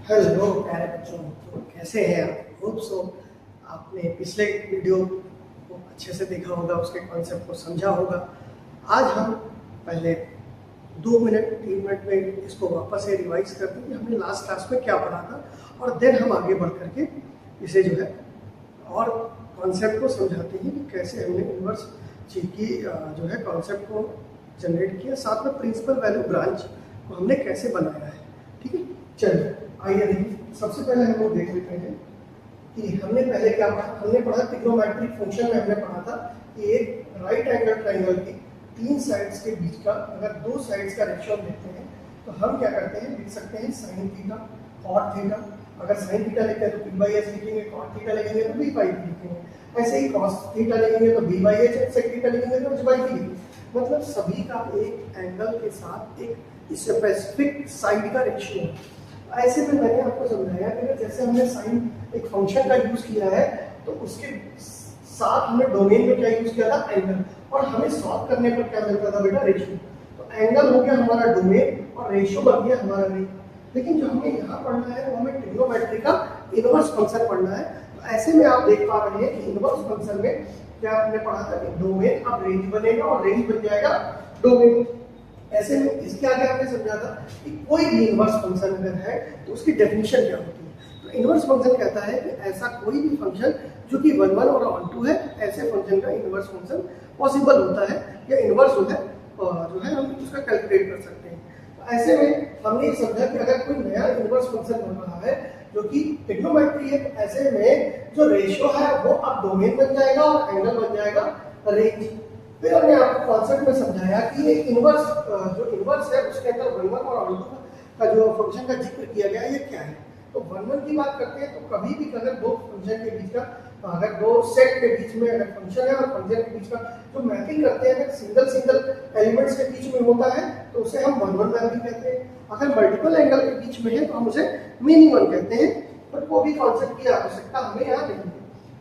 Hello प्यारे बच्चों, तो कैसे हैं आप? होप सो आपने पिछले वीडियो को अच्छे से देखा होगा, उसके कॉन्सेप्ट को समझा होगा। आज हम पहले 2 मिनट 3 मिनट में इसको वापस से रिवाइज करते हैं कि हमने लास्ट क्लास में क्या पढ़ा था, और देन हम आगे बढ़ करके इसे जो है और कॉन्सेप्ट को समझाते हैं कि कैसे हमने इन्वर्स जी की जो है कॉन्सेप्ट को जनरेट किया, साथ में प्रिंसिपल वैल्यू ब्रांच को हमने कैसे बनाया है। ठीक है, चलिए आइए देखिए। सबसे पहले हम लोग देख लेते हैं कि हमने पहले क्या पढ़ा। हमने पढ़ा ट्रिग्नोमेट्रिक फंक्शन में हमने पढ़ा था कि एक राइट एंगल ट्रायंगल की 3 साइड्स के बीच का अगर 2 साइड्स का रेशियो देखते हैं तो हम क्या करते हैं, लिख सकते हैं साइन थीटा कॉट थीटा। अगर साइन थीटा लिखते हैं तो p/s लिखेंगे, कॉट थीटा लिखेंगे तो b/p लिखेंगे, ऐसे ही कॉस थीटा लिखेंगे तो b/h, सेक थीटा लिखेंगे तो h/p लिखेंगे। मतलब सभी का एक एंगल के साथ एक स्पेसिफिक साइड का रेशियो है। ऐसे में मैंने आपको समझाया कि जैसे हमने साइन एक फंक्शन का यूज किया है तो उसके साथ हमने डोमेन में क्या यूज किया था, एंगल, और हमें सॉल्व करने पर क्या मिलता था बेटा, रेशियो। तो एंगल हो गया हमारा डोमेन और रेशियो बन गया हमारा रेंज। लेकिन जो हमें यहाँ पढ़ना है वो हमें ट्रिग्नोमेट्री का इनवर्स फंक्शन पढ़ना है। तो ऐसे में आप देख पा रहे हैं कि इनवर्स फंक्शन में क्या हमने पढ़ा था कि डोमेन अब रेंज बनेगा और रेंज बन जाएगा डोमेन। ऐसे में इसके आगे हमने समझा था कि कोई भी इनवर्स फंक्शन अगर है तो उसकी डेफिनेशन क्या होती है। तो इनवर्स फंक्शन कहता है कि ऐसा कोई भी फंक्शन जो कि 1 1 और 1 2 है, ऐसे फंक्शन का इनवर्स फंक्शन पॉसिबल होता है, या इनवर्स जो है हम उसका कैलकुलेट कर सकते हैं। तो ऐसे में हमने ये समझा कि अगर कोई नया इनवर्स फंक्शन बन रहा है जो कि ट्रिग्नोमेट्री है, तो ऐसे में जो रेशियो है वो अब डोमेन बन जाएगा और एंगल बन जाएगा रेंज। फिर हमने आपको कॉन्सेप्ट में समझाया कि ये इनवर्स जो इनवर्स है उसके अंदर 1 1 और 1 2 का जो फंक्शन का जिक्र किया गया है ये क्या है। तो 1 1 की बात करते हैं तो कभी भी अगर दो फंक्शन के बीच का, अगर दो सेट के बीच में अगर फंक्शन है और फंक्शन के बीच का जो मैपिंग करते हैं अगर सिंगल एलिमेंट्स के बीच में होता है तो उसे हम 1 1 मैपिंग कहते हैं। अगर मल्टीपल एंगल के बीच में है तो हम उसे मीनिंग 1 कहते हैं। पर वो भी कॉन्सेप्ट की आवश्यकता हमें यहाँ नहीं है।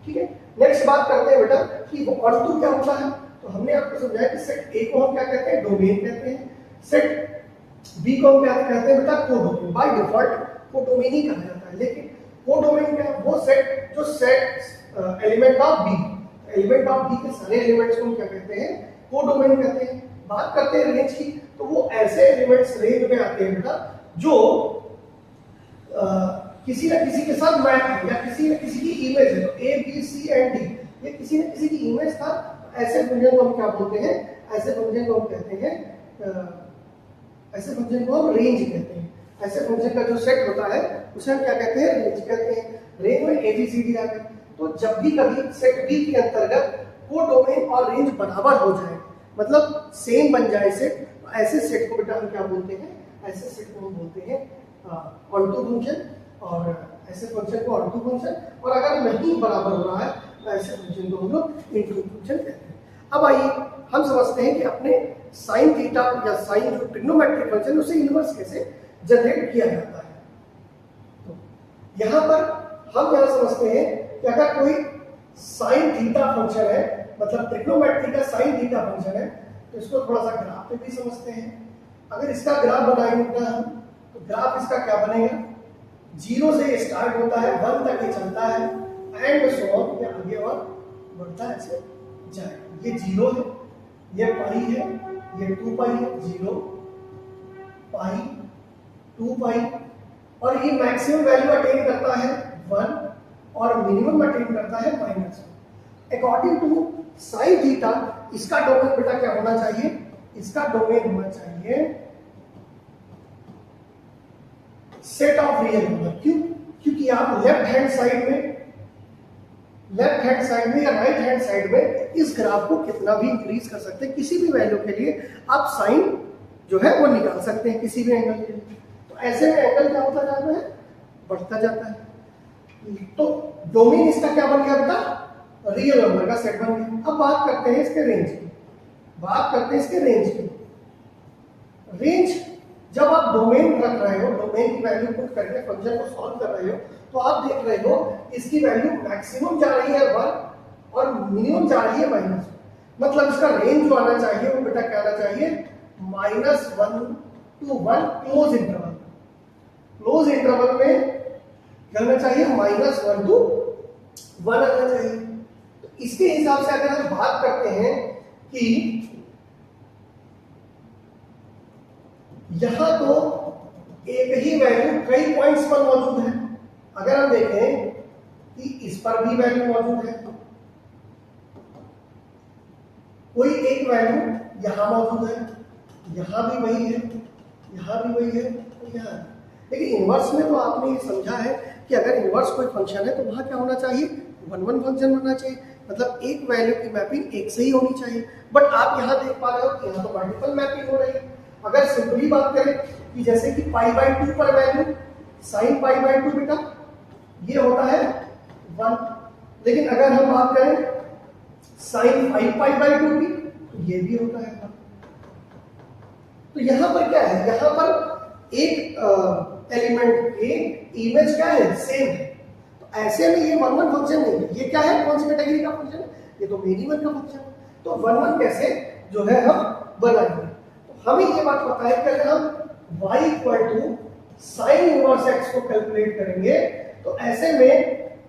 ठीक है, नेक्स्ट बात करते हैं बेटा कि 1 2 क्या होता है। तो हमने आपको समझाया कि सेट ए को हम क्या कहते हैं, डोमेन कहते हैं। सेट बी को हम क्या कहते हैं बेटा, कोडोमेन। बाय डिफॉल्ट कोडोमेन ही कहा जाता है, लेकिन कोडोमेन क्या है, वो सेट जो set element of B, element of B के सारे एलिमेंट्स को हम क्या कहते हैं, कोडोमेन कहते हैं। बात करते हैं रेंज की, तो वो ऐसे एलिमेंट्स रेंज में आते हैं बेटा जो किसी न किसी के साथ मैप है या किसी न किसी की इमेज है। तो A B C and D ये किसी न किसी की इमेज था। ऐसे फंक्शन को हम क्या बोलते हैं, ऐसे फंक्शन को हम कहते हैं ऐसे फंक्शन को हम रेंज कहते हैं। ऐसे फंक्शन का जो सेट होता है उसे हम क्या कहते हैं, रेंज कहते हैं। रेंज में ए बी सी डी आ गए, तो जब भी कभी सेट बी के अंतर्गत कोडोमेन और रेंज बराबर हो जाए, मतलब सेम बन जाए सेट, तो ऐसे सेट को बेटा हम क्या बोलते हैं, ऐसे सेट को हम बोलते हैं ऑनटू फंक्शन, और ऐसे फंक्शन को ऑनटू फंक्शन। और अगर नहीं बराबर हो रहा है तो ऐसे फंक्शन को हम लोग इनटू फंक्शन कहते हैं। अब आइए हम समझते हैं कि अपने साइन थीटा या साइन जो ट्रिग्नोमेट्रिक फंक्शन उसे इनवर्स कैसे जनरेट किया जाता है। तो यहाँ पर हम क्या समझते हैं कि अगर कोई साइन थीटा फंक्शन है, मतलब ट्रिग्नोमेट्री का साइन थीटा फंक्शन है, तो इसको थोड़ा सा ग्राफ पे भी समझते हैं। अगर इसका ग्राफ बनाएंगे हम तो ग्राफ इसका क्या बनेगा, 0 से स्टार्ट होता है, 1 तक ये चलता है, एंड सो ऑन, ये आगे और बढ़ता है ऐसे जाएगा। ये 0 है, ये पाई है, ये 2 पाई है, 0 पाई 2 पाई, और ये मैक्सिमम वैल्यू अटेन करता है 1 और मिनिमम अटेन करता है -1। अकॉर्डिंग टू साइन थीटा इसका डोमेन बेटा क्या होना चाहिए, इसका डोमेन होना चाहिए सेट ऑफ रियल नंबर। क्यों, क्योंकि आप लेफ्ट हैंड साइड में या राइट हैंड साइड में इस ग्राफ को कितना भी इंक्रीज कर सकते हैं। किसी भी वैल्यू के लिए आप साइन जो है वो निकाल सकते हैं किसी भी एंगल के लिए। तो ऐसे में एंगल क्या होता जाता है, बढ़ता जाता है। तो डोमेन इसका क्या बन गया बेटा, रियल नंबर का सेट बन गया। अब बात करते हैं इसके रेंज की, रेंज जब आप डोमेन रख रहे हो, डोमेन की वैल्यू पुट करके फंक्शन को सॉल्व कर रहे हो, तो आप देख रहे हो इसकी वैल्यू मैक्सिमम जा रही है 1 और मिनिमम जा रही है -1। मतलब इसका रेंज जो आना चाहिए वो बेटा क्या आना चाहिए, -1 to 1 close interval. Close interval में क्या होना चाहिए, -1 to 1 आना चाहिए। तो इसके हिसाब से अगर हम बात करते हैं कि यहां तो एक ही वैल्यू कई पॉइंट्स पर मौजूद है। अगर हम देखें कि इस पर भी वैल्यू मौजूद है, कोई एक वैल्यू यहां मौजूद है, यहां भी वही है, यहां भी वही है, यहां। लेकिन इनवर्स में तो आपने ये समझा है कि अगर इनवर्स कोई फंक्शन है तो वहां क्या होना चाहिए, 1 1 फंक्शन होना चाहिए, मतलब एक वैल्यू की मैपिंग एक से ही होनी चाहिए। बट आप यहां देख पा रहे हो कि यहां तो मल्टीपल मैपिंग हो रही है। अगर सिंपली बात करें कि जैसे कि π/2 पर वैल्यू sin π/2 बेटा ये होता है 1, लेकिन अगर हम बात करें sin 5π/2 की तो ये भी होता है 1। तो यहां पर क्या है, यहां पर एक एलिमेंट के इमेज क्या है, सेम है। तो ऐसे में ये 1 1 फंक्शन नहीं है, ये क्या है, कौन सी कैटेगरी का फंक्शन है, ये तो मिनिमम का फंक्शन है। तो 1 1 कैसे जो है हम बनाएंगे, तो हमें ये बात पता है कि अगर हम y sin इनवर्स x को कैलकुलेट करेंगे तो ऐसे में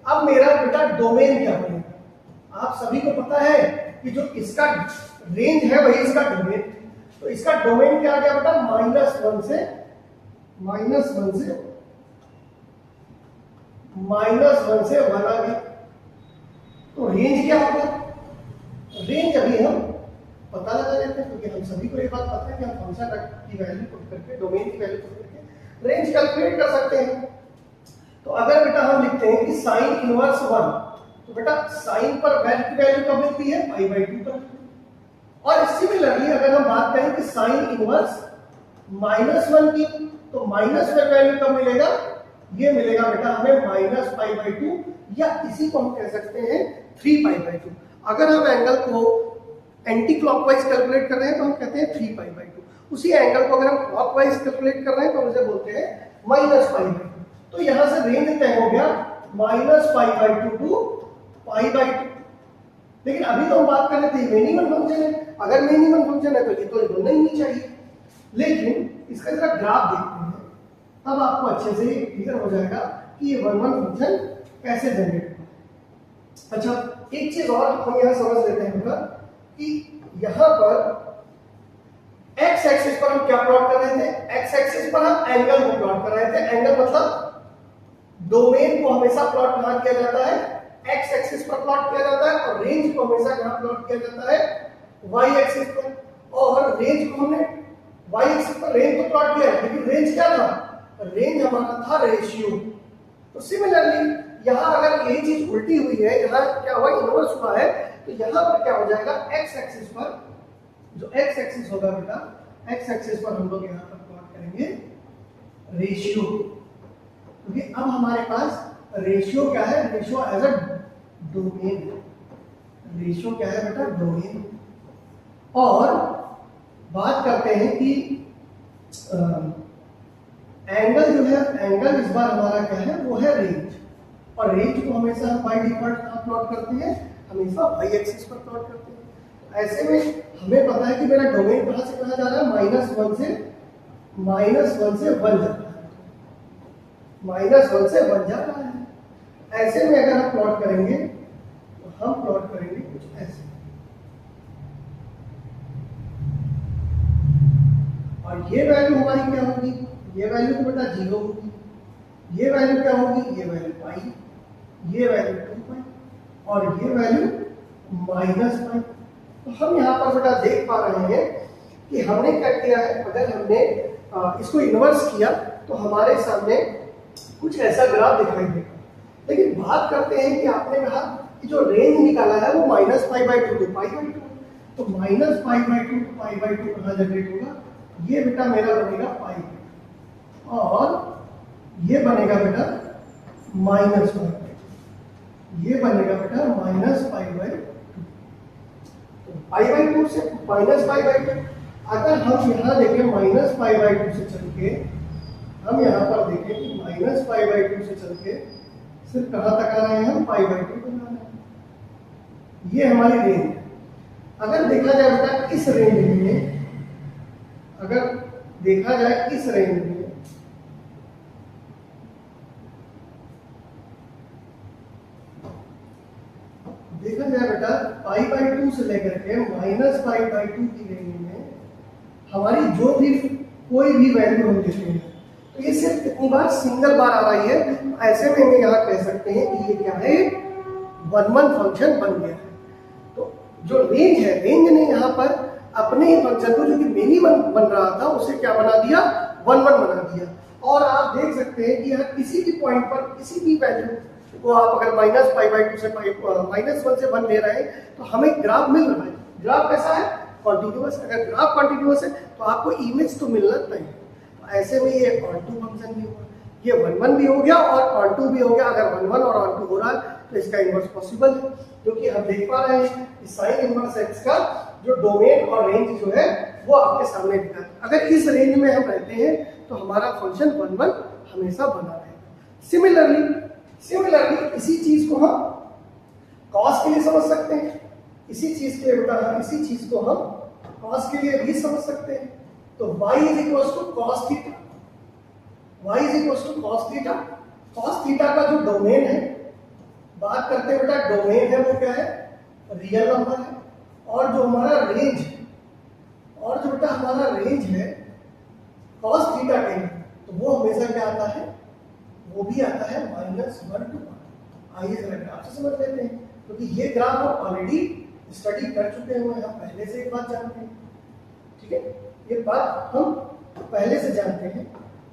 अब मेरा बेटा डोमेन क्या बनेगा। आप सभी को पता है कि जो इसका रेंज है वही इसका डोमेन, तो इसका डोमेन क्या आ गया बेटा, -1 से -1 आ गया। तो रेंज क्या होगा, रेंज अभी हम पता लगा लेते हैं, क्योंकि हम सभी को ये बात पता है कि हम फंक्शन की वैल्यू पुट करके, डोमेन की वैल्यू पुट करके रेंज कैलकुलेट कर सकते हैं। तो अगर बेटा हम लिखते हैं कि sin इनवर्स 1, तो बेटा sin पर वैल्यू कब मिलती है, π/2 पर। और सिमिलरली अगर हम बात करें कि sin इनवर्स -1 की, तो माइनस पर वैल्यू कब मिलेगा, ये मिलेगा बेटा हमें -π/2, या इसी को हम कह सकते हैं 3π/2। अगर हम एंगल को एंटी क्लॉकवाइज कैलकुलेट कर रहे हैं तो हम कहते हैं 3π/2। उसी एंगल को अगर हम क्लॉकवाइज कैलकुलेट कर रहे हैं तो हम इसे बोलते हैं -π/2। तो यहां से रेंज तय हो गया -π/2 to π/2। लेकिन अभी तो हम बात कर रहे थे मिनिमम फंक्शन है, अगर मिनिमम फंक्शन है तो ये तो होना ही नहीं चाहिए। लेकिन इसका जरा ग्राफ देखते हैं, तब आपको अच्छे से क्लियर हो जाएगा कि ये 1 1 फंक्शन कैसे जनरेट होगा। अच्छा, एक चीज और हम यहां समझ लेते हैं बेटा कि यहां पर एक्स एक्सिस पर हम क्या प्लॉट कर रहे थे, एक्स एक्सिस पर हम एंगल को प्लॉट कर रहे थे। एंगल मतलब डोमेन को हमेशा प्लॉट कहां किया जाता है, एक्स एक्सिस पर प्लॉट किया जाता है, और रेंज को हमेशा कहां प्लॉट किया जाता है, वाई एक्सिस पर। और रेंज को हमने वाई एक्सिस पर रेंज को प्लॉट किया, लेकिन रेंज क्या था, रेंज हमारा था रेशियो। तो सिमिलरली यहां अगर ये चीज उल्टी हुई है, यहां क्या हुआ, इनवर्स हुआ है, तो यहां पर क्या हो जाएगा, एक्स एक्सिस पर जो एक्स एक्सिस होगा बेटा, एक्स एक्सिस पर हम लोग यहां पर प्लॉट करेंगे रेशियो, क्योंकि अब हमारे पास रेशियो क्या है, ratio as a domain, ratio क्या है बेटा, डोमेन। और बात करते हैं कि एंगल जो है, एंगल इस बार हमारा क्या है, वो है रेंज। और रेंज को हमेशा हम बाय डिफॉल्ट कहां प्लॉट करते हैं, हमेशा वाई एक्सिस पर प्लॉट करते हैं। ऐसे में हमें पता है कि मेरा डोमेन कहां से कहां जा रहा है, -1 से 1 जा रहा है, -1 से 1 जा रहा है। ऐसे में अगर हम प्लॉट करेंगे तो हम प्लॉट करेंगे कुछ ऐसे, और ये वैल्यू हमारी क्या होगी, ये वैल्यू तो बेटा 0 होगी, ये वैल्यू क्या होगी, ये वैल्यू पाई, ये वैल्यू 2π, और ये वैल्यू -π। तो हम यहाँ पर बेटा देख पा रहे हैं कि हमने क्या किया है, अगर हमने इसको इन्वर्स किया तो हमारे सामने कुछ ऐसा ग्राफ दिखाई देगा। लेकिन बात करते हैं कि आपने कहा कि जो रेंज निकाला है वो -π/2 to π/2, तो -π/2 to π/2 कहाँ जनरेट होगा, ये बेटा मेरा बनेगा पाई, और ये बनेगा बेटा -π, ये बनेगा बेटा -π/2। π/2 से -π/2, अगर हम यहाँ देखें -π/2 से चल के, हम यहाँ पर देखें कि -π/2 से चल के सिर्फ कहाँ तक आ रहे हैं, हम π/2 तक आ रहे हैं। ये हमारी रेंज है। अगर देखा जाए बेटा इस रेंज में, अगर देखा जाए इस रेंज में, बेटा π/2 से लेकर के -π/2 की रेंज में हमारी जो भी कोई भी वैल्यू हम लेते हैं तो ये सिर्फ कितनी बार सिंगल बार आ रही है। ऐसे में हम यहाँ कह सकते हैं कि ये क्या है, 1-1 फंक्शन बन गया है। तो जो रेंज है, रेंज ने यहाँ पर अपने ही फंक्शन को जो कि मिनिमम बन रहा था उसे क्या बना दिया, 1-1 बना दिया। और आप देख सकते हैं कि यहाँ किसी भी पॉइंट पर किसी भी वैल्यू को आप अगर -π/2 से -1 से 1 ले रहे हैं तो हमें ग्राफ मिल रहा है। ग्राफ कैसा है, कॉन्टिन्यूअस। अगर ग्राफ कॉन्टिन्यूअस है तो आपको इमेज तो मिलना नहीं। तो ऐसे में ये ऑन-टू फंक्शन भी होगा, ये 1-1 भी हो गया और ऑन-टू भी हो गया। अगर 1-1 और ऑन-टू हो रहा है तो इसका इनवर्स पॉसिबल है, क्योंकि हम देख पा रहे हैं कि साइन इनवर्स एक्स का जो डोमेन और रेंज जो है वो आपके सामने दिखा है। अगर इस रेंज में हम रहते हैं तो हमारा फंक्शन 1-1 हमेशा बना रहेगा। सिमिलरली इसी चीज को हम कॉस के लिए समझ सकते हैं, इसी चीज के लिए इसी चीज को हम कॉस के लिए भी समझ सकते हैं। तो y = cos theta, y = cos theta. cos theta का जो डोमेन है, बात करते हैं बेटा, डोमेन है वो क्या है, रियल नंबर है। और जो हमारा रेंज है cos थीटा के लिए, तो वो हमेशा क्या आता है, वो भी आता है -1 to 1। आइए जरा ग्राफ से समझ लेते हैं, क्योंकि ये ग्राफ हम ऑलरेडी स्टडी कर चुके हैं, हम पहले से एक बात जानते हैं। ठीक है, ये बात हम पहले से जानते हैं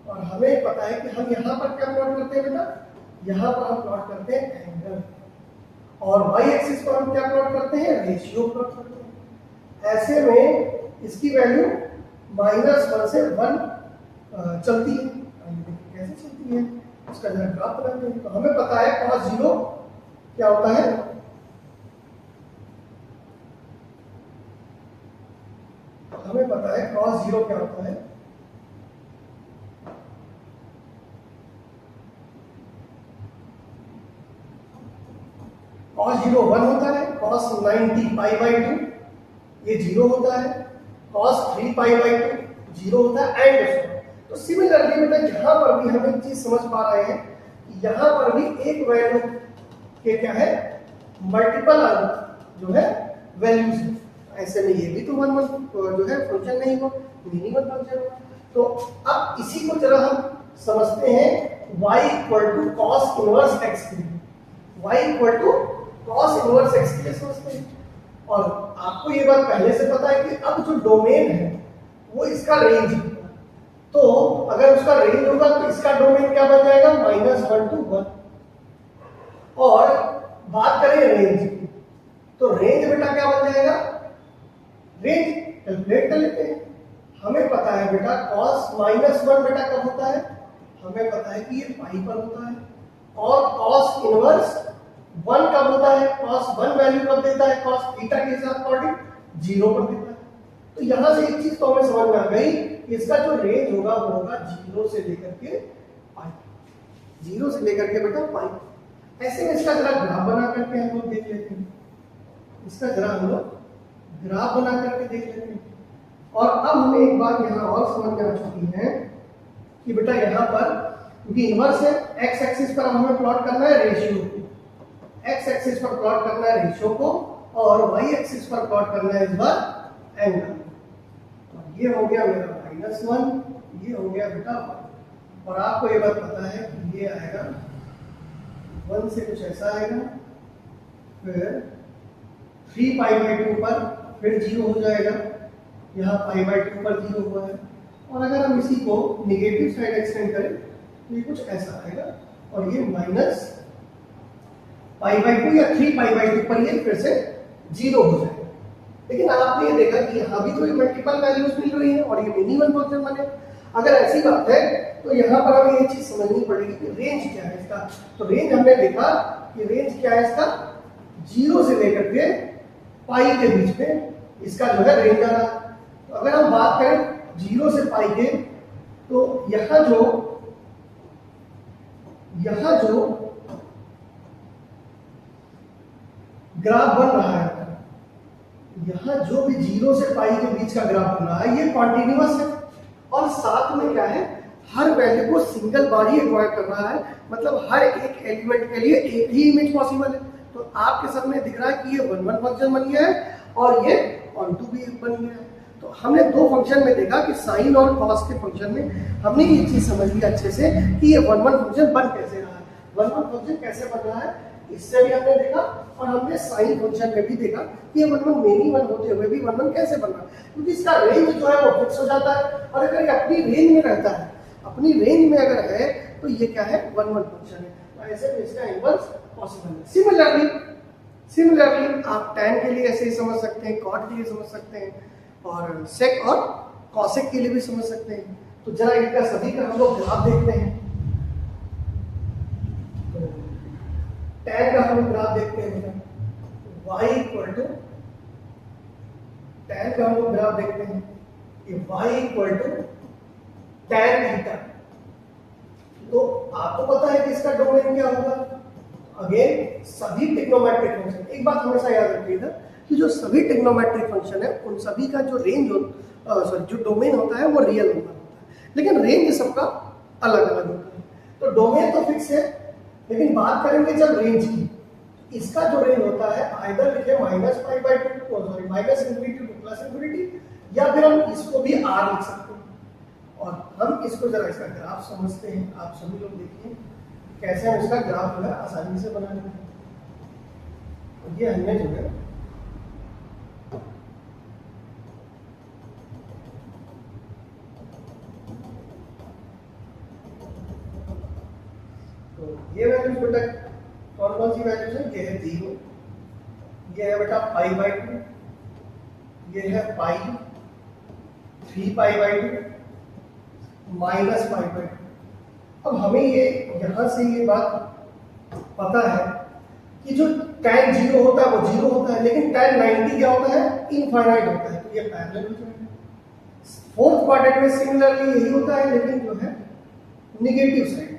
और हमें पता है कि हम यहाँ पर क्या प्लॉट करते हैं बेटा, यहाँ पर हम प्लॉट करते हैं एंगल, और y एक्सिस पर हम क्या प्लॉट करते हैं, रेशियो प्लॉट करते हैं। ऐसे में इसकी वैल्यू -1 से 1 चलती है। कैसे चलती है उसका जरा ग्राफ बनाते हैं। तो हमें पता है cos 0 क्या होता है, हमें पता है cos 0 क्या होता है, cos 0 1 होता है, cos 90 π/2 ये 0 होता है, cos 3π/2 0 होता है, एंड तो सिमिलरली बेटा यहाँ पर भी हम एक चीज समझ पा रहे हैं कि यहाँ पर भी एक वैल्यू के क्या है, मल्टीपल जो है वैल्यूज है। ऐसे में ये भी तो 1-1 जो है फंक्शन नहीं हो, मिनिमम फंक्शन हो। तो अब इसी को जरा हम समझते हैं y = cos इनवर्स x के लिए, y = cos इनवर्स x के लिए समझते हैं। और आपको ये बात पहले से पता है कि अब जो डोमेन है वो इसका रेंज है, तो अगर उसका रेंज होगा तो इसका डोमेन क्या बन जाएगा, -1 to 1। और बात करें रेंज की, तो रेंज बेटा क्या बन जाएगा, रेंज कैलकुलेट कर लेते हैं। हमें पता है बेटा cos -1 बेटा कब होता है, हमें पता है कि ये पाई पर होता है। और cos इनवर्स 1 कब होता है, cos 1 वैल्यू कब देता है, cos थीटा के हिसाब अकॉर्डिंग 0 पर देता है। तो यहां से एक चीज तो हमें समझ में आ गई, इसका जो रेंज होगा वो होगा 0 से लेकर के पाई, 0 से लेकर के बेटा पाई। ऐसे में इसका जरा ग्राफ बना करके हम लोग देख लेते हैं, इसका जरा हम लोग ग्राफ बना करके देख लेते हैं। और अब हमें एक बात यहाँ और समझ में आ चुकी है कि बेटा यहाँ पर क्योंकि इनवर्स है, x एक्सिस पर हमें प्लॉट करना है रेशियो को, x एक्सिस पर प्लॉट करना है रेशियो को, और y एक्सिस पर प्लॉट करना है इस बार एंगल। ये हो गया मेरा -1, ये हो गया बेटा 1। और आपको ये बात पता है कि ये आएगा 1 से कुछ ऐसा आएगा, फिर 3π/2 पर फिर 0 हो जाएगा, यहाँ π/2 पर 0 हुआ है। और अगर हम इसी को नेगेटिव साइड एक्सटेंड करें तो ये कुछ ऐसा आएगा, और ये -π/2 या 3π/2 पर ये फिर से 0 हो जाएगा। लेकिन आपने ये देखा कि यहाँ भी तो ये मल्टीपल वैल्यूज मिल रही है और ये मिनिमम फंक्शन बने। अगर ऐसी बात है तो यहाँ पर हमें ये चीज समझनी पड़ेगी कि रेंज क्या है इसका। तो रेंज हमने देखा कि रेंज क्या है इसका, 0 से लेकर के पाई के बीच में इसका जो है रेंज आ रहा है। तो अगर हम बात करें 0 से पाई के, तो यहाँ जो ग्राफ बन रहा है, यहाँ जो भी 0 से पाई के बीच का ग्राफ बन रहा है ये कॉन्टिन्यूअस है, और साथ में क्या है, हर वैल्यू को सिंगल बार ही एक्वायर कर रहा है। मतलब हर एक एलिमेंट के लिए एक ही इमेज पॉसिबल है। तो आपके सामने दिख रहा है कि ये 1 1 फंक्शन बन गया है और ये ऑन टू भी बन गया है। तो हमने दो फंक्शन में देखा कि साइन और कॉस के फंक्शन में हमने ये चीज समझ ली अच्छे से कि ये 1 1 फंक्शन बन कैसे रहा है, 1 1 फंक्शन कैसे बन रहा है, इससे भी हमने देखा। और हमने साइन फंक्शन में भी देखा कि ये 1 1 मेनी 1 होते हुए भी 1 1 कैसे बन रहा है, क्योंकि इसका रेंज जो है वो फिक्स हो जाता है। और अगर ये अपनी रेंज में रहता है, अपनी रेंज में अगर है, तो ये क्या है 1 1 फंक्शन है। तो ऐसे में इसका इनवर्स पॉसिबल है। सिमिलरली आप tan के लिए ऐसे ही समझ सकते हैं, cot के लिए समझ सकते हैं, और sec और cosec के लिए भी समझ सकते हैं। तो जरा इनका सभी का हम लोग ग्राफ देखते हैं। तो tan का हम ग्राफ देखते हैं, y इक्वल टू tan का हम लोग ग्राफ देखते हैं, ये y equal to tan theta. तो आपको पता है कि इसका डोमेन क्या होगा। अगेन सभी ट्रिग्नोमेट्रिक फंक्शन, एक बात हमेशा याद रखिएगा कि जो सभी ट्रिग्नोमेट्रिक फंक्शन है उन सभी का जो रेंज जो डोमेन होता है वो रियल नंबर होता है, लेकिन रेंज सबका अलग अलग होता है। तो डोमेन तो फिक्स है, लेकिन बात करेंगे जब रेंज की, इसका जो रेंज होता है आइदर लिखे -π/2 minus infinity to plus infinity, या फिर हम इसको भी r लिख सकते हैं। और हम इसको जरा इसका ग्राफ समझते हैं। आप सभी लोग देखिए कैसे हम इसका ग्राफ जो है आसानी से बना लेंगे। ये हमने जो है तो ये वैल्यूज बेटा कौन सी वैल्यूज है, ये है 0, ये है बेटा π/2, ये है पाई 3π/2 माइनस π/2। अब हमें ये यहां से ये बात पता है कि जो tan 0 होता है वो 0 होता है, लेकिन tan 90 क्या होता है, इनफाइनाइट होता है। तो ये पैरेलल हो जाएगा। फोर्थ क्वाड्रेंट में सिमिलरली यही होता है, लेकिन जो है नेगेटिव साइड।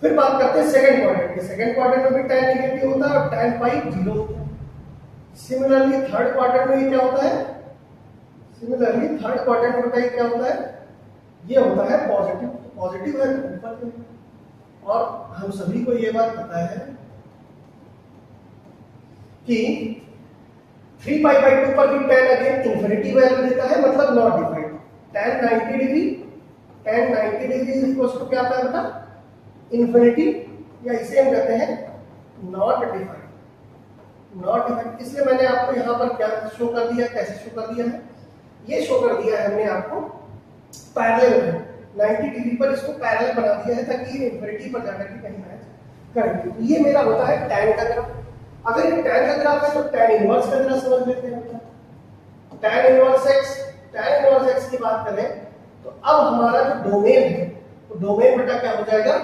फिर बात करते हैं सेकंड क्वाड्रेंट की। सेकंड क्वाड्रेंट में भी tan नेगेटिव होता है और tan पाई 0 होता है। सिमिलरली थर्ड क्वाड्रेंट में ये क्या होता है, सिमिलरली थर्ड क्वाड्रेंट में बताइए क्या होता है, ये होता है पॉजिटिव। पॉजिटिव है तो ऊपर में। और हम सभी को ये बात पता है कि 3π/2 पर भी tan अगेन इंफिनिटी वैल्यू देता है, मतलब not defined. tan 90 degree is equal to क्या आता है बेटा, इंफिनिटी, या इसे हम कहते हैं नॉट डिफाइंड। इसलिए मैंने आपको यहां पर क्या शो कर दिया, कैसे शो कर दिया है, ये शो कर दिया है हमने आपको पैरेलल में 90 डिग्री पर इसको पैरेलल बना दिया है ताकि ये इंफिनिटी पर जाकर के कहीं मैच करेंगे। तो ये मेरा होता है tan का ग्राफ। अगर ये tan का ग्राफ है तो tan इनवर्स का ग्राफ समझ लेते हैं। tan इनवर्स x की बात करें तो अब हमारा जो डोमेन है, तो डोमेन बेटा क्या हो जाएगा,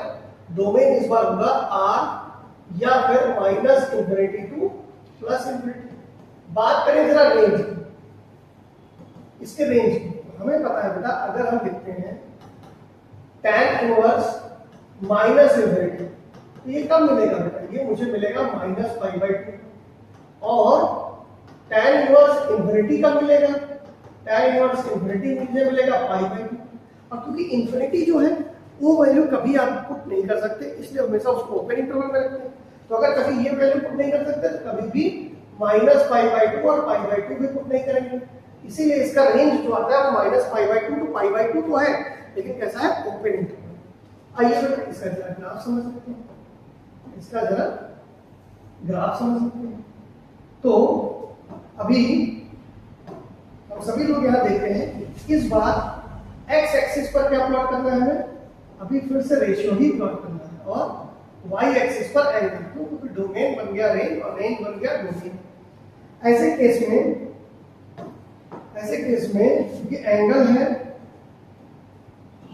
डोमेन इस बार होगा r या फिर minus infinity two plus infinity. बात करें जरा रेंज की, इसके रेंज की, हमें पता है बेटा अगर हम लिखते हैं tan इनवर्स माइनस इंफिनिटी, तो ये कब मिलेगा बेटा, ये मुझे मिलेगा -π/2। और tan इनवर्स इंफिनिटी कब मिलेगा, tan इनवर्स इंफिनिटी मुझे मिलेगा π/2। और क्योंकि इंफिनिटी जो है वो वैल्यू कभी आप पुट नहीं कर सकते, इसलिए हमेशा उसको ओपन इंटरवल में रखते हैं। तो अगर कभी ये वैल्यू पुट नहीं कर सकते तो कभी भी -π/2 और π/2 भी पुट नहीं करेंगे। इसीलिए इसका रेंज जो आता है वो -π/2 टू π/2 तो है, लेकिन कैसा है, ओपन इंटरवल। आइए बेटा इसका जरा ग्राफ समझ सकते हैं, इसका जरा ग्राफ समझ सकते हैं। तो अभी हम सभी लोग यहाँ देखते हैं, इस बार x एक्सिस पर क्या प्लॉट करना है हमें, अभी फिर से रेशियो ही प्लॉट करना है, और y एक्सिस पर एंगल, क्योंकि डोमेन बन गया रेंज और रेंज बन गया डोमेन। ऐसे केस में क्योंकि एंगल है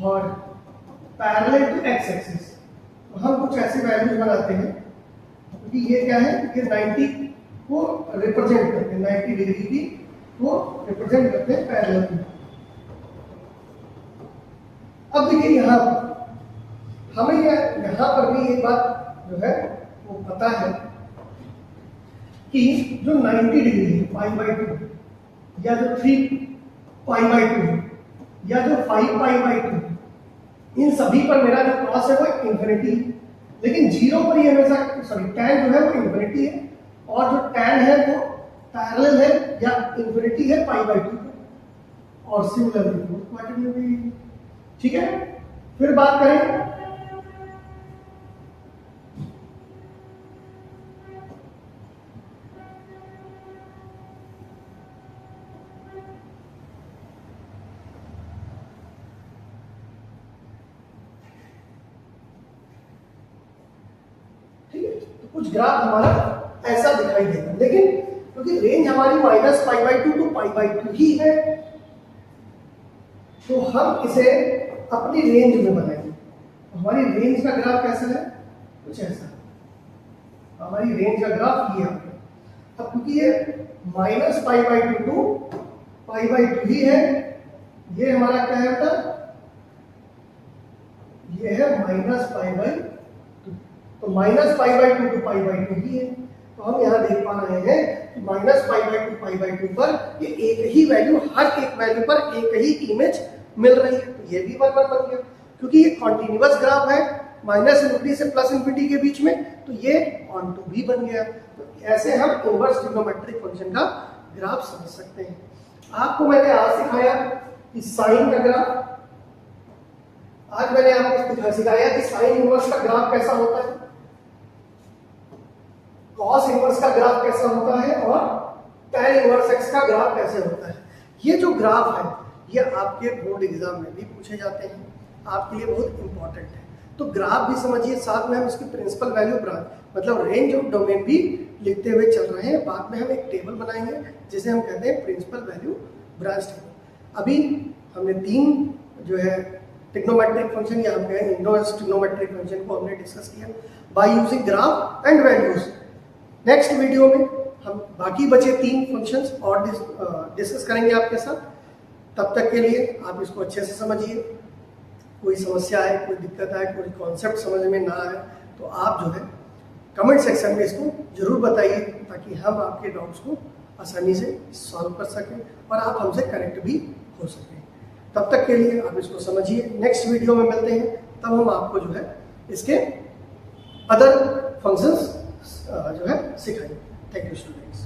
और पैरेलल टू x एक्सिस, तो हम कुछ ऐसे वैल्यूज बनाते हैं, क्योंकि ये क्या है, ये 90 को रिप्रेजेंट करते हैं, 90 डिग्री की को रिप्रेजेंट करते हैं पैरेलल में। अब देखिए यहाँ हमें यहाँ पर भी एक बात जो है वो पता है कि जो 90 डिग्री है π/2, या जो 3π/2 या जो 5π/2, इन सभी पर मेरा जो क्रॉस है वो इंफिनिटी, लेकिन 0 पर ये हमेशा tan जो है वो इन्फिनिटी है, और जो tan है वो पैरेलल है या इन्फिनिटी है π/2 और सिमिलरली फोर्थ क्वाड्रेंट में भी। ठीक है, फिर बात करें कुछ ग्राफ हमारा ऐसा दिखाई देगा, लेकिन क्योंकि रेंज हमारी -π/2 टू π/2 ही है, तो हम इसे अपनी रेंज में बनाएंगे। हमारी रेंज का ग्राफ कैसा है, कुछ ऐसा। हमारी रेंज का ग्राफ ये है। अब क्योंकि ये -π/2 टू π/2 ही है, ये हमारा क्या है था, ये है -π/2, तो -π/2 टू π/2 ही है। तो हम यहाँ देख पा रहे हैं कि -π/2 π/2 पर ये एक ही वैल्यू, हर एक वैल्यू पर एक ही इमेज मिल रही है। तो ये भी 1 1 बन गया, क्योंकि ये कॉन्टिन्यूअस ग्राफ है -∞ से +∞ के बीच में, तो ये ऑन टू भी बन गया। तो ऐसे हम इनवर्स ट्रिग्नोमेट्रिक फंक्शन का ग्राफ समझ सकते हैं। आपको मैंने आज सिखाया कि साइन का ग्राफ, आज मैंने आपको सिखाया कि साइन इनवर्स का ग्राफ कैसा होता है, कॉस इनवर्स का ग्राफ कैसा होता है, और tan इनवर्स x का ग्राफ कैसे होता है। ये जो ग्राफ है ये आपके बोर्ड एग्जाम में भी पूछे जाते हैं, आपके लिए बहुत इंपॉर्टेंट है। तो ग्राफ भी समझिए, साथ में हम इसकी प्रिंसिपल वैल्यू ब्रांच मतलब रेंज ऑफ डोमेन भी लिखते हुए चल रहे हैं। बाद में हम एक टेबल बनाएंगे जिसे हम कहते हैं प्रिंसिपल वैल्यू ब्रांच टेबल। अभी हमने 3 जो है ट्रिग्नोमेट्रिक फंक्शन या हम कहें इनवर्स ट्रिग्नोमेट्रिक फंक्शन को हमने डिस्कस किया by using graph and values. Next video में हम बाकी बचे 3 फंक्शंस और डिस्कस करेंगे आपके साथ। तब तक के लिए आप इसको अच्छे से समझिए। कोई समस्या है, कोई दिक्कत है, कोई कॉन्सेप्ट समझ में ना आए तो आप जो है कमेंट सेक्शन में इसको जरूर बताइए, ताकि हम आपके डाउट्स को आसानी से सॉल्व कर सकें और आप हमसे कनेक्ट भी हो सकें। तब तक के लिए आप इसको समझिए। नेक्स्ट वीडियो में मिलते हैं, तब हम आपको जो है इसके अदर फंक्शंस जो है सिखाएंगे। Thank you students.